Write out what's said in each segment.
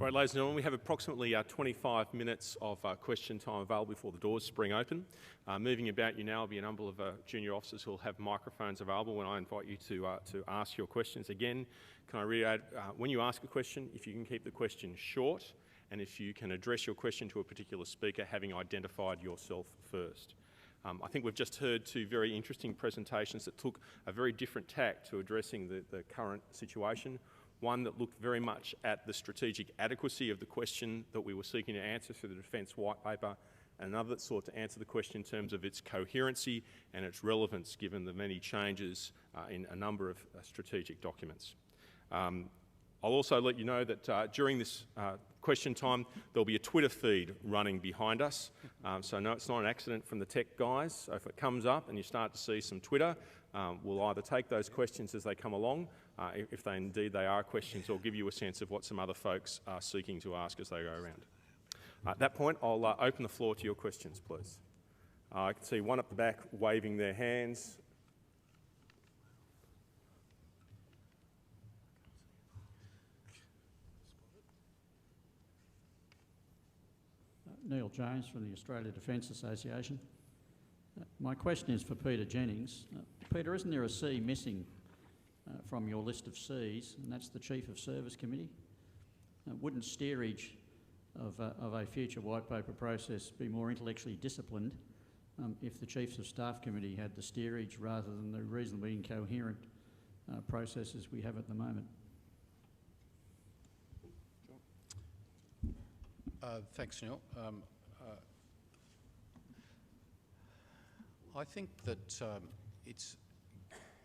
Right, ladies and gentlemen, we have approximately 25 minutes of question time available before the doors spring open. Moving about you now will be a number of junior officers who will have microphones available when I invite you to ask your questions. Again, can I reiterate, when you ask a question, if you can keep the question short and if you can address your question to a particular speaker, having identified yourself first. I think we've just heard two very interesting presentations that took a very different tack to addressing the current situation. One that looked very much at the strategic adequacy of the question that we were seeking to answer through the Defence White Paper, and another that sought to answer the question in terms of its coherency and its relevance given the many changes in a number of strategic documents. I'll also let you know that during this question time there'll be a Twitter feed running behind us, so no, it's not an accident from the tech guys. So if it comes up and you start to see some Twitter, we'll either take those questions as they come along, if indeed they are questions, or give you a sense of what some other folks are seeking to ask as they go around. At that point, I'll open the floor to your questions, please. I can see one up the back waving their hands. Neil Jones from the Australia Defence Association. My question is for Peter Jennings. Peter, isn't there a C missing from your list of Cs, and that's the Chief of Service Committee? Wouldn't steerage of a future white paper process be more intellectually disciplined if the Chiefs of Staff Committee had the steerage rather than the reasonably incoherent processes we have at the moment? Thanks, Neil. I think that it's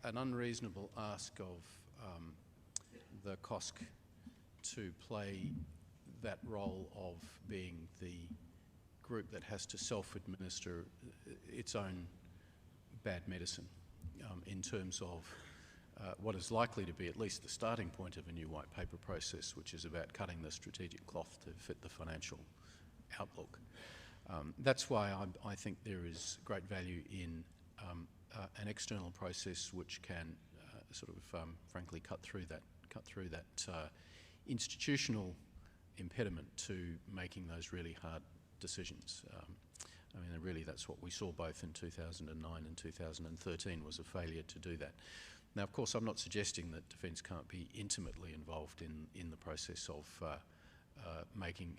an unreasonable ask of the COSC to play that role of being the group that has to self-administer its own bad medicine in terms of what is likely to be at least the starting point of a new white paper process, which is about cutting the strategic cloth to fit the financial outlook. That's why I think there is great value in an external process which can frankly cut through that institutional impediment to making those really hard decisions. I mean, really, that's what we saw both in 2009 and 2013 was a failure to do that. Now, of course, I'm not suggesting that Defence can't be intimately involved in the process of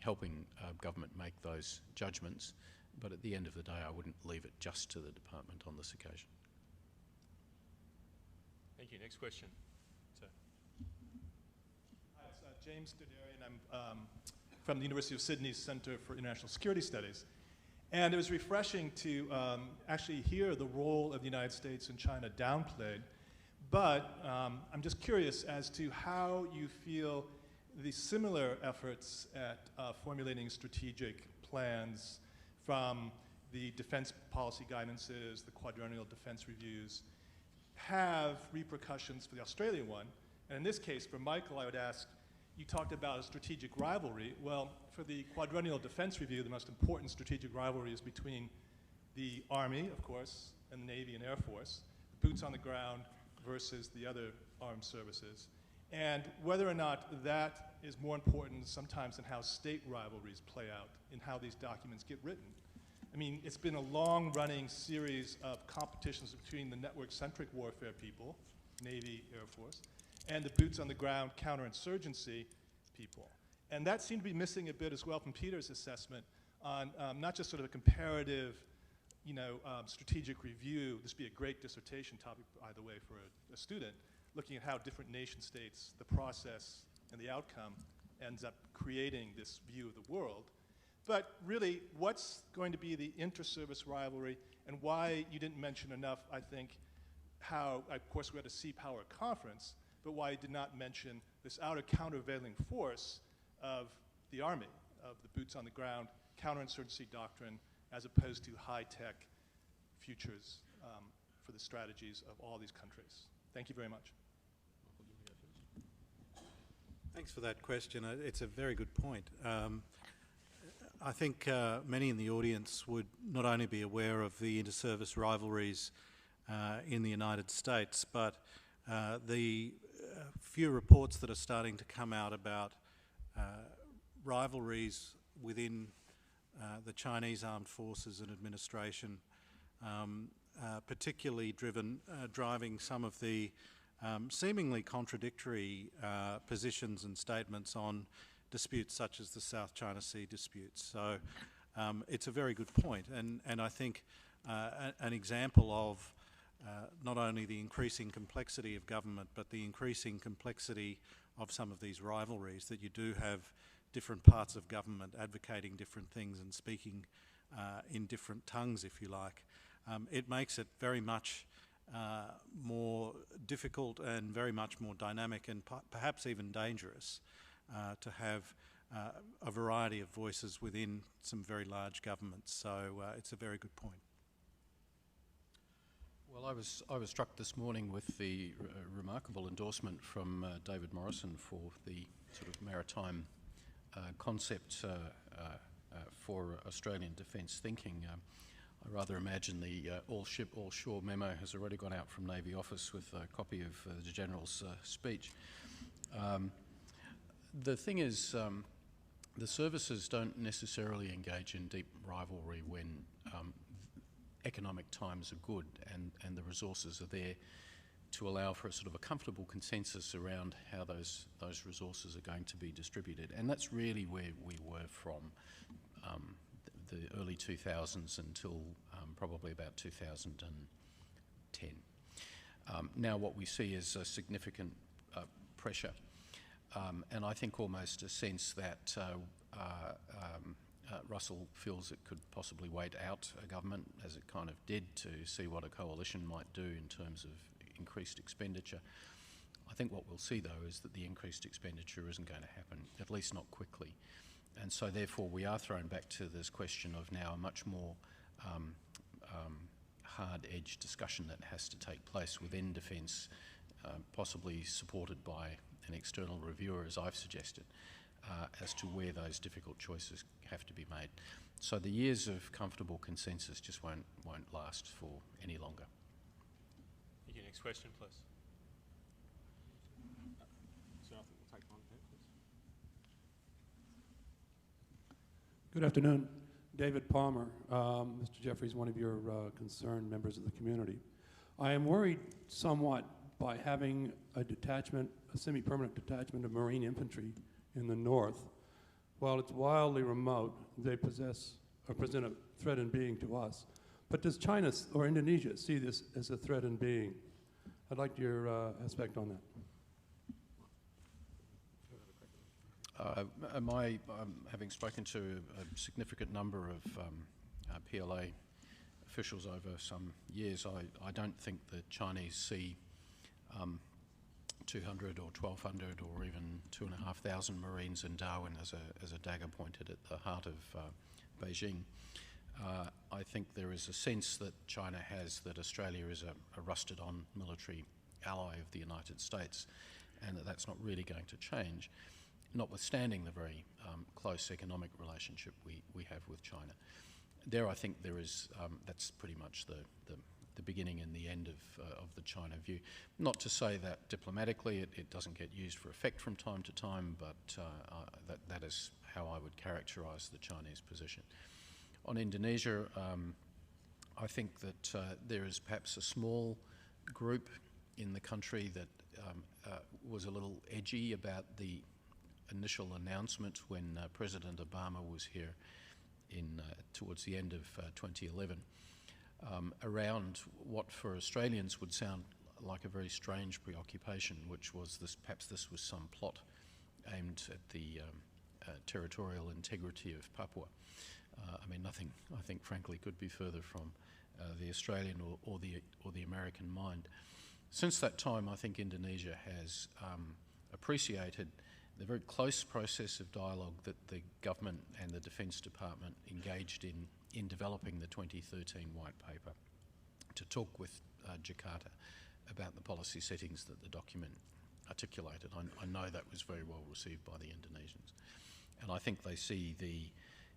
helping government make those judgments, but at the end of the day, I wouldn't leave it just to the department on this occasion. Thank you. Next question. Sir. Hi, it's James Dodarian. I'm from the University of Sydney's Centre for International Security Studies. And it was refreshing to actually hear the role of the United States and China downplayed. But I'm just curious as to how you feel the similar efforts at formulating strategic plans from the defense policy guidances, the quadrennial defense reviews, have repercussions for the Australian one. And in this case, for Michael, I would ask, you talked about a strategic rivalry. Well, for the quadrennial defense review, the most important strategic rivalry is between the Army, of course, and the Navy and Air Force, boots on the ground versus the other armed services. And whether or not that is more important sometimes than how state rivalries play out in how these documents get written. I mean, it's been a long-running series of competitions between the network-centric warfare people, Navy, Air Force, and the boots-on-the-ground counterinsurgency people. And that seemed to be missing a bit as well from Peter's assessment on not just sort of a comparative, strategic review. This would be a great dissertation topic, by the way, for a student, looking at how different nation states, the process and the outcome ends up creating this view of the world. But really, what's going to be the inter-service rivalry, and why you didn't mention enough, I think, how, of course, we had a Sea Power conference, but why you did not mention this outer countervailing force of the Army, of the boots-on-the-ground counterinsurgency doctrine, as opposed to high-tech futures for the strategies of all these countries. Thank you very much. Thanks for that question. It's a very good point. I think many in the audience would not only be aware of the inter-service rivalries in the United States, but the few reports that are starting to come out about rivalries within the Chinese Armed Forces and administration, particularly driving some of the seemingly contradictory positions and statements on disputes such as the South China Sea disputes. So it's a very good point, and I think an example of not only the increasing complexity of government, but the increasing complexity of some of these rivalries, that you do have different parts of government advocating different things and speaking in different tongues, if you like. It makes it very much more difficult and very much more dynamic, and perhaps even dangerous to have a variety of voices within some very large governments. So it's a very good point. Well, I was struck this morning with the remarkable endorsement from David Morrison for the sort of maritime concept for Australian defence thinking. I rather imagine the all-ship, all-shore memo has already gone out from Navy Office with a copy of the General's speech. The thing is, the services don't necessarily engage in deep rivalry when economic times are good and the resources are there to allow for a sort of a comfortable consensus around how those resources are going to be distributed. And that's really where we were from the early 2000s until probably about 2010. Now what we see is a significant pressure, and I think almost a sense that Russell feels it could possibly wait out a government, as it kind of did, to see what a coalition might do in terms of increased expenditure. I think what we'll see, though, is that the increased expenditure isn't going to happen, at least not quickly. And so therefore we are thrown back to this question of now a much more hard-edged discussion that has to take place within defence, possibly supported by an external reviewer, as I've suggested, as to where those difficult choices have to be made. So the years of comfortable consensus just won't last for any longer. Thank you. Next question, please. So I think we'll take one there, please. Good afternoon. David Palmer. Mr. Jeffries, one of your concerned members of the community. I am worried somewhat by having a detachment, a semi-permanent detachment of Marine infantry in the north. While it's wildly remote, they possess or present a threat in being to us. But does China or Indonesia see this as a threat in being? I'd like your aspect on that. Having spoken to a significant number of PLA officials over some years, I don't think the Chinese see 200 or 1,200 or even 2,500 Marines in Darwin as a dagger pointed at the heart of Beijing. I think there is a sense that China has that Australia is a rusted-on military ally of the United States, and that's not really going to change, notwithstanding the very close economic relationship we have with China. There, I think there is, that's pretty much the beginning and the end of the China view. Not to say that diplomatically it doesn't get used for effect from time to time, but that is how I would characterise the Chinese position. On Indonesia, I think that there is perhaps a small group in the country that was a little edgy about the initial announcement when President Obama was here towards the end of 2011. Around what for Australians would sound like a very strange preoccupation, which was perhaps this was some plot aimed at the territorial integrity of Papua. I mean, nothing, I think, frankly, could be further from the Australian or the American mind. Since that time, I think Indonesia has appreciated the very close process of dialogue that the government and the Defence Department engaged in developing the 2013 White Paper to talk with Jakarta about the policy settings that the document articulated. I know that was very well received by the Indonesians, and I think they see the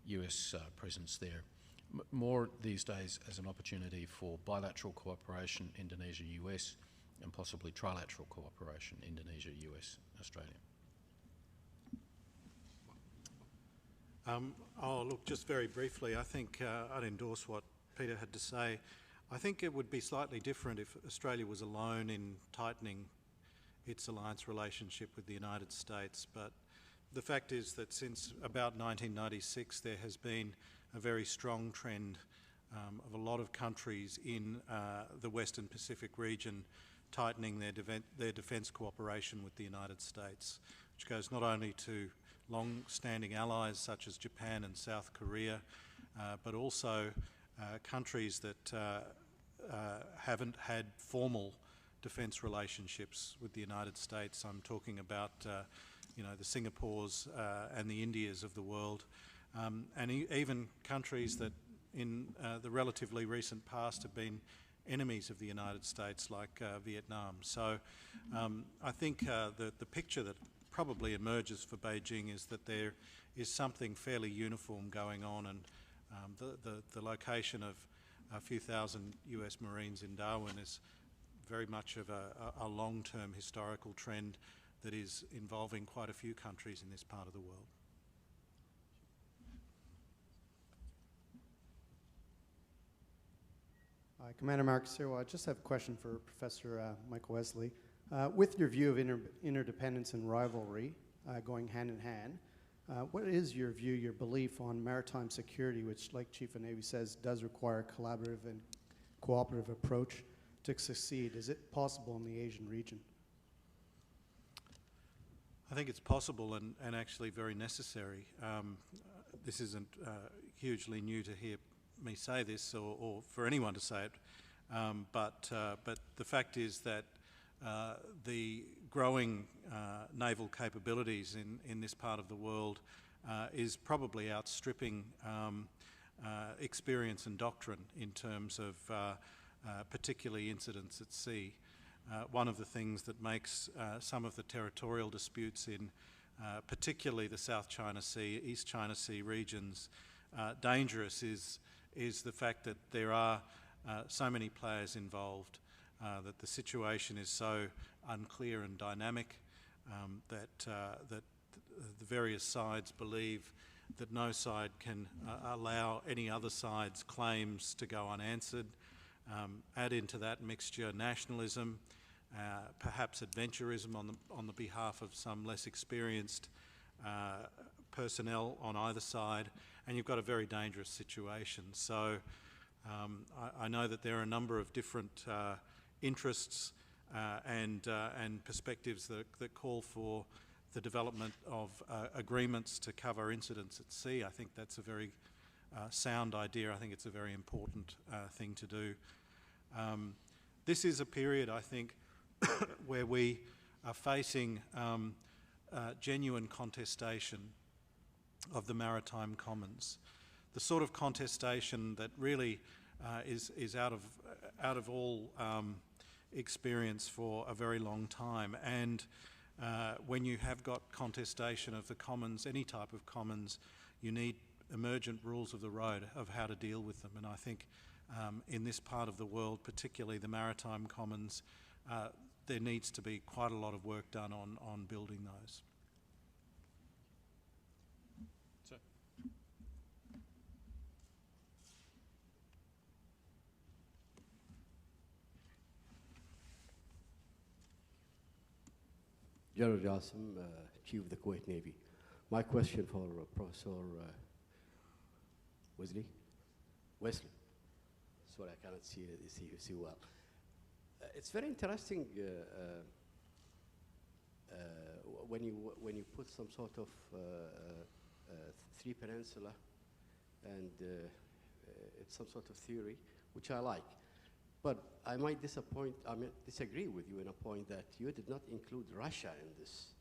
US presence there more these days as an opportunity for bilateral cooperation, Indonesia-US, and possibly trilateral cooperation, Indonesia-US-Australia. Oh, look, just very briefly, I think I'd endorse what Peter had to say. I think it would be slightly different if Australia was alone in tightening its alliance relationship with the United States, but the fact is that since about 1996 there has been a very strong trend of a lot of countries in the Western Pacific region tightening their defence cooperation with the United States, which goes not only to long-standing allies such as Japan and South Korea, but also countries that haven't had formal defence relationships with the United States. I'm talking about you know, the Singapores and the Indias of the world, and even countries that in the relatively recent past have been enemies of the United States, like Vietnam. So I think the picture that probably emerges for Beijing is that there is something fairly uniform going on, and the location of a few thousand US Marines in Darwin is very much of a long-term historical trend that is involving quite a few countries in this part of the world. Hi, Commander Mark Sirwa. I just have a question for Professor Michael Wesley. With your view of interdependence and rivalry going hand in hand, what is your view, your belief on maritime security, which, like Chief of Navy says, does require a collaborative and cooperative approach to succeed? Is it possible in the Asian region? I think it's possible and actually very necessary. This isn't hugely new to hear me say this, or for anyone to say it, but the fact is that the growing naval capabilities in this part of the world is probably outstripping experience and doctrine in terms of particularly incidents at sea. One of the things that makes some of the territorial disputes in particularly the South China Sea, East China Sea regions dangerous is the fact that there are so many players involved, that the situation is so unclear and dynamic, that the various sides believe that no side can allow any other side's claims to go unanswered. Add into that mixture nationalism, perhaps adventurism on the behalf of some less experienced personnel on either side, and you've got a very dangerous situation. So I know that there are a number of different interests and perspectives that call for the development of agreements to cover incidents at sea. I think that's a very sound idea. I think it's a very important thing to do. This is a period, I think, where we are facing genuine contestation of the maritime commons, the sort of contestation that really is out of all experience for a very long time. And when you have got contestation of the commons, any type of commons, you need emergent rules of the road of how to deal with them. And I think in this part of the world, particularly the maritime commons, there needs to be quite a lot of work done on building those. Sir. General Jassim, Chief of the Kuwait Navy. My question for Professor Wesley. Sorry, I cannot see well. It's very interesting when you put some sort of three peninsula, and it's some sort of theory, which I like. But I might disagree with you in a point that you did not include Russia in this.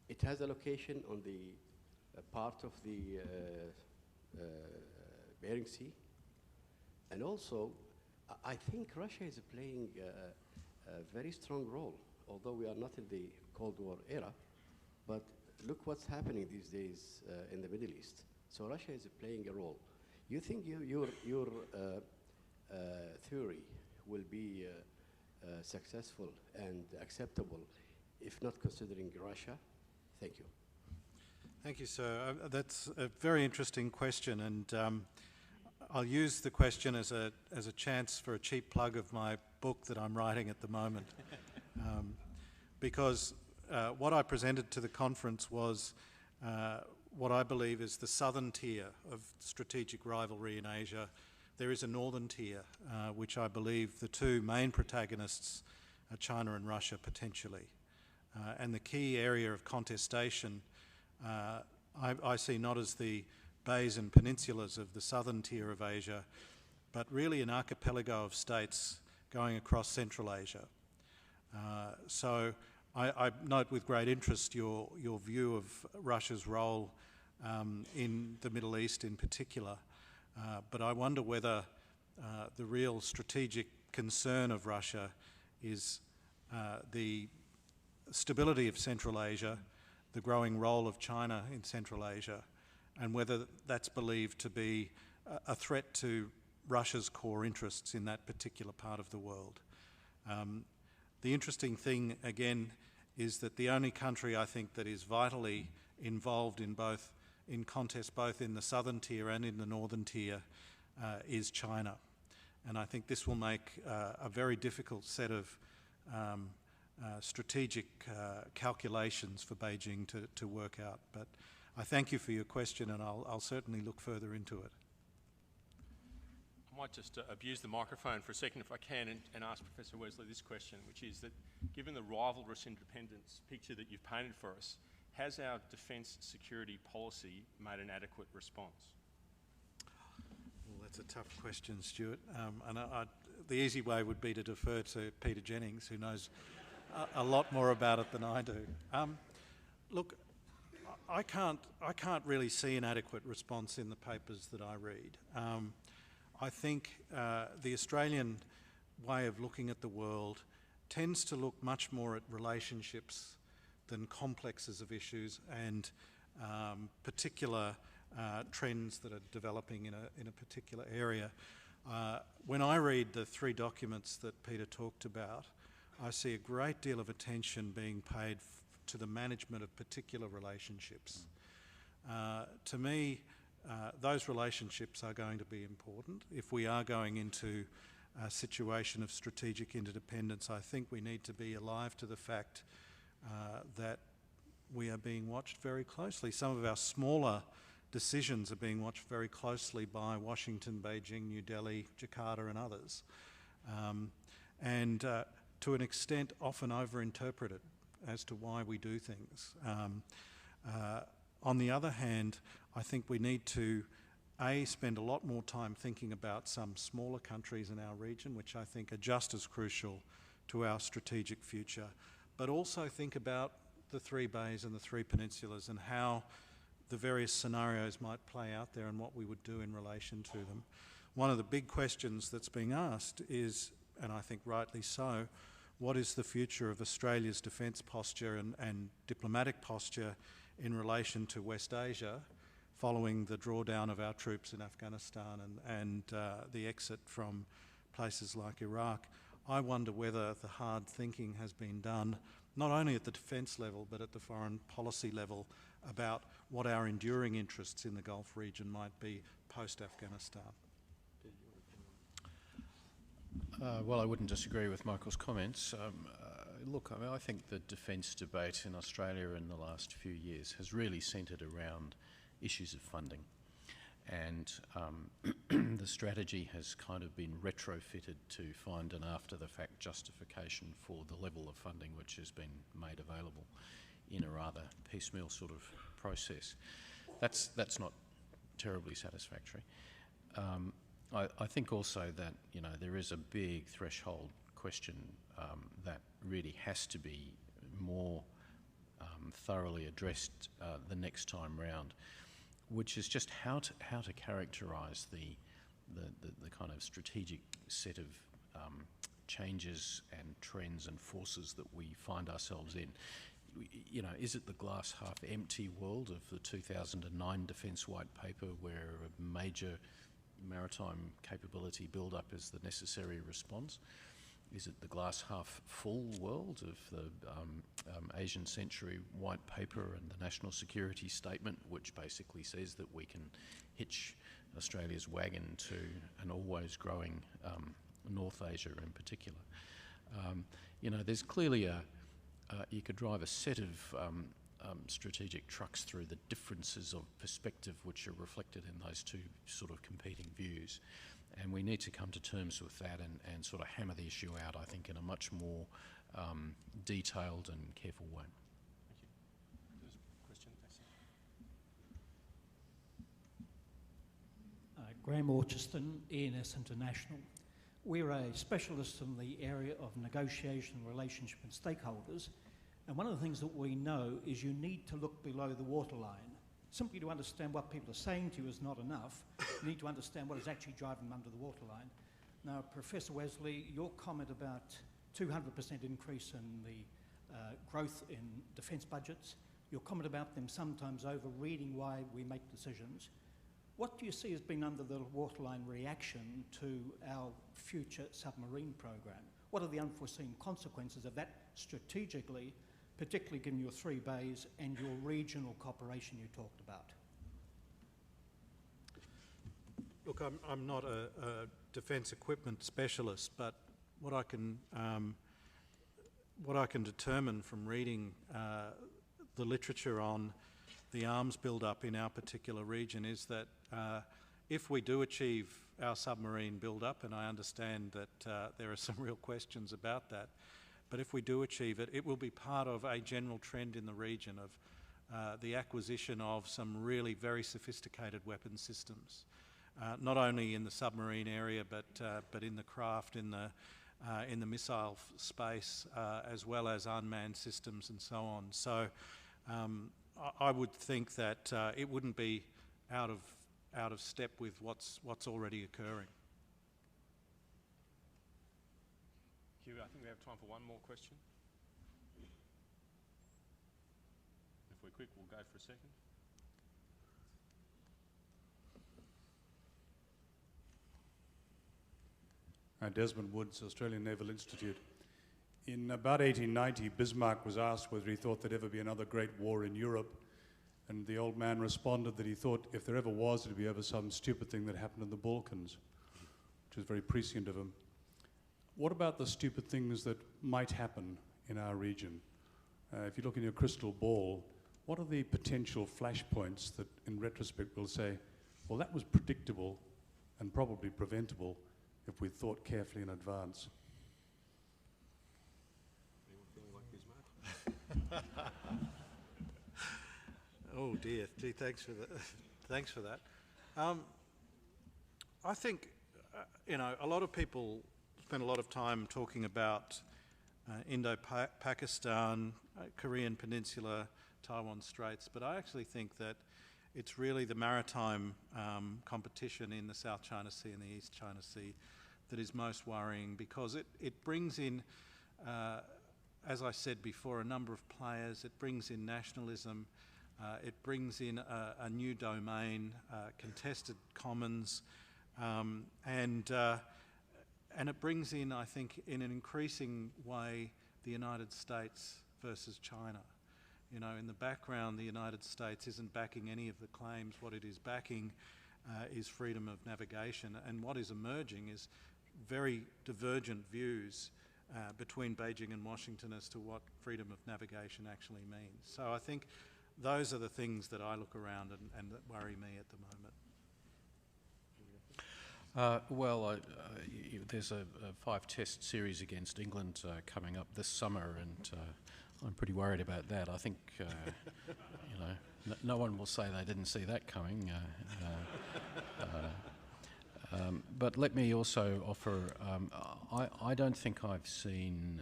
It has a location on the part of the Bering Sea, and also I think Russia is playing a very strong role, although we are not in the Cold War era. But look what's happening these days in the Middle East. So Russia is playing a role. You think your theory will be successful and acceptable if not considering Russia? Thank you. Thank you, sir. That's a very interesting question, and I'll use the question as a chance for a cheap plug of my book that I'm writing at the moment. Because what I presented to the conference was what I believe is the southern tier of strategic rivalry in Asia. There is a northern tier, which I believe the two main protagonists are China and Russia potentially. And the key area of contestation I see not as the bays and peninsulas of the southern tier of Asia, but really an archipelago of states going across Central Asia. So I note with great interest your view of Russia's role in the Middle East in particular, but I wonder whether the real strategic concern of Russia is the stability of Central Asia, the growing role of China in Central Asia, and whether that's believed to be a threat to Russia's core interests in that particular part of the world. The interesting thing, again, is that the only country I think that is vitally involved in contest both in the southern tier and in the northern tier is China. And I think this will make a very difficult set of strategic calculations for Beijing to work out. But I thank you for your question, and I'll certainly look further into it. I might just abuse the microphone for a second if I can and ask Professor Wesley this question, which is that given the rivalrous independence picture that you've painted for us, has our defence security policy made an adequate response? Well, that's a tough question, Stuart. And the easy way would be to defer to Peter Jennings, who knows a lot more about it than I do. Look, I can't really see an adequate response in the papers that I read. I think the Australian way of looking at the world tends to look much more at relationships than complexes of issues and particular trends that are developing in a particular area. When I read the three documents that Peter talked about, I see a great deal of attention being paid to the management of particular relationships. To me, those relationships are going to be important. If we are going into a situation of strategic interdependence, I think we need to be alive to the fact that we are being watched very closely. Some of our smaller decisions are being watched very closely by Washington, Beijing, New Delhi, Jakarta and others. And to an extent often overinterpreted as to why we do things. On the other hand, I think we need to spend a lot more time thinking about some smaller countries in our region, which I think are just as crucial to our strategic future, but also think about the three bays and the three peninsulas and how the various scenarios might play out there and what we would do in relation to them. One of the big questions that's being asked is, and I think rightly so, what is the future of Australia's defence posture and diplomatic posture in relation to West Asia following the drawdown of our troops in Afghanistan and the exit from places like Iraq? I wonder whether the hard thinking has been done, not only at the defence level but at the foreign policy level, about what our enduring interests in the Gulf region might be post-Afghanistan. Well, I wouldn't disagree with Michael's comments. Look, I think the defence debate in Australia in the last few years has really centred around issues of funding. And the strategy has kind of been retrofitted to find an after-the-fact justification for the level of funding which has been made available in a rather piecemeal sort of process. That's not terribly satisfactory. I think also that, you know, there is a big threshold question that really has to be more thoroughly addressed the next time round, which is just how to characterise the kind of strategic set of changes and trends and forces that we find ourselves in. You know, is it the glass half empty world of the 2009 Defence White Paper, where a major maritime capability build-up is the necessary response? is it the glass half full world of the Asian Century White Paper and the National Security Statement, which basically says that we can hitch Australia's wagon to an always growing North Asia in particular. You know, there's clearly you could drive a set of strategic trucks through the differences of perspective which are reflected in those two sort of competing views. And we need to come to terms with that and sort of hammer the issue out, I think, in a much more detailed and careful way. Thank you. There's a question. Graham Orchiston, ENS International. We're a specialist in the area of negotiation, relationship and stakeholders. And one of the things that we know is you need to look below the waterline. Simply to understand what people are saying to you is not enough. You need to understand what is actually driving them under the waterline. Now, Professor Wesley, your comment about 200% increase in the growth in defence budgets, your comment about them sometimes over-reading why we make decisions. What do you see as being under the waterline reaction to our future submarine program? What are the unforeseen consequences of that strategically, particularly given your 3 bays and your regional cooperation you talked about? Look, I'm not a defence equipment specialist, but what I can determine from reading the literature on the arms build-up in our particular region is that if we do achieve our submarine build-up, and I understand that there are some real questions about that, but if we do achieve it, it will be part of a general trend in the region of the acquisition of some really very sophisticated weapon systems, not only in the submarine area, but in the craft, in the missile space, as well as unmanned systems and so on. So I would think that it wouldn't be out of step with what's already occurring. Hugh, I think we have time for one more question. If we're quick, we'll go for a second. Desmond Woods, Australian Naval Institute. In about 1890, Bismarck was asked whether he thought there'd ever be another great war in Europe, and the old man responded that he thought if there ever was, it'd be over some stupid thing that happened in the Balkans, which was very prescient of him. What about the stupid things that might happen in our region? If you look in your crystal ball, what are the potential flashpoints that in retrospect will say, well, that was predictable and probably preventable if we thought carefully in advance? Anyone feeling like Bismarck? Oh dear, gee, thanks for that. I think, a lot of people spend a lot of time talking about Indo-Pakistan, Korean Peninsula, Taiwan Straits, but I actually think that it's really the maritime competition in the South China Sea and the East China Sea that is most worrying, because it brings in, as I said before, a number of players. It brings in nationalism. It brings in a new domain, contested commons, and it brings in, I think, in an increasing way, the United States versus China. In the background, the United States isn't backing any of the claims. What it is backing is freedom of navigation, and what is emerging is very divergent views between Beijing and Washington as to what freedom of navigation actually means. So I think those are the things that I look around and that worry me at the moment. There's a 5-test series against England coming up this summer, and I'm pretty worried about that. I think, no one will say they didn't see that coming. But let me also offer, I don't think I've seen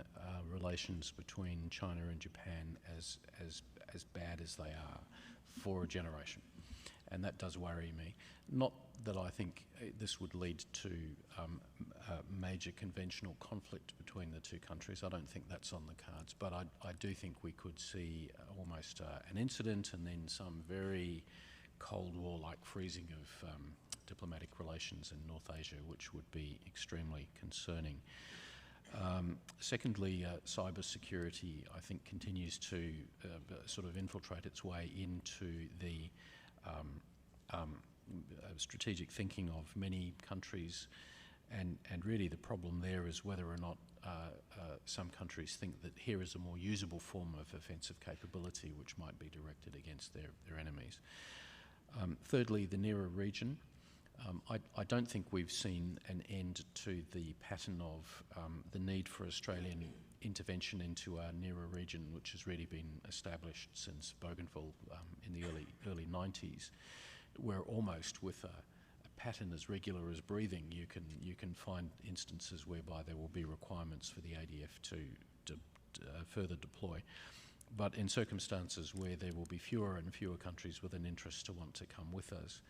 relations between China and Japan as bad as they are for a generation, and that does worry me. Not that I think this would lead to a major conventional conflict between the two countries. I don't think that's on the cards, but I do think we could see almost an incident and then some very Cold War-like freezing of diplomatic relations in North Asia, which would be extremely concerning. Secondly, cyber security, I think, continues to sort of infiltrate its way into the strategic thinking of many countries, and really the problem there is whether or not some countries think that here is a more usable form of offensive capability which might be directed against their enemies. Thirdly, the nearer region. I don't think we've seen an end to the pattern of the need for Australian intervention into our nearer region, which has really been established since Bougainville in the early 90s, where almost with a pattern as regular as breathing, you can find instances whereby there will be requirements for the ADF to further deploy. But in circumstances where there will be fewer and fewer countries with an interest to want to come with us,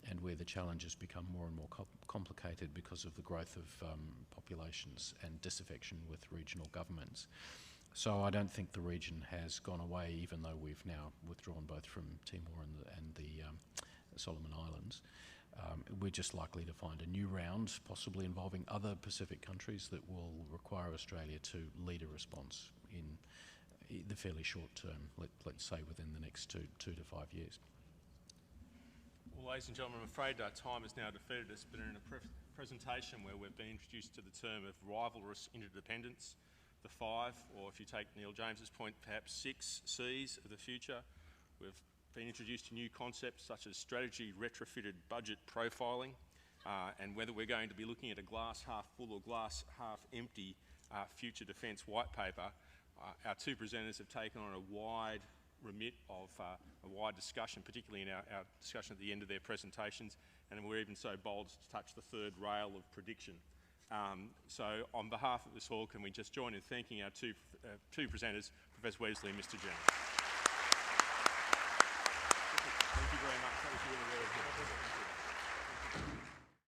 and where the challenges become more and more complicated because of the growth of populations and disaffection with regional governments. So I don't think the region has gone away, even though we've now withdrawn both from Timor and the Solomon Islands. We're just likely to find a new round, possibly involving other Pacific countries, that will require Australia to lead a response in the fairly short term, let's say within the next two to 5 years. Well, ladies and gentlemen, I'm afraid time has now defeated us, but in a presentation where we've been introduced to the term of rivalrous interdependence, the 5, or if you take Neil James's point, perhaps 6 Cs of the future. We've been introduced to new concepts such as strategy retrofitted budget profiling, and whether we're going to be looking at a glass half full or glass half empty future defence white paper. Our 2 presenters have taken on a wide remit of a wide discussion, particularly in our discussion at the end of their presentations, and we're even so bold as to touch the 3rd rail of prediction. So on behalf of us all, can we just join in thanking our two presenters, Professor Wesley and Mr. Jennings.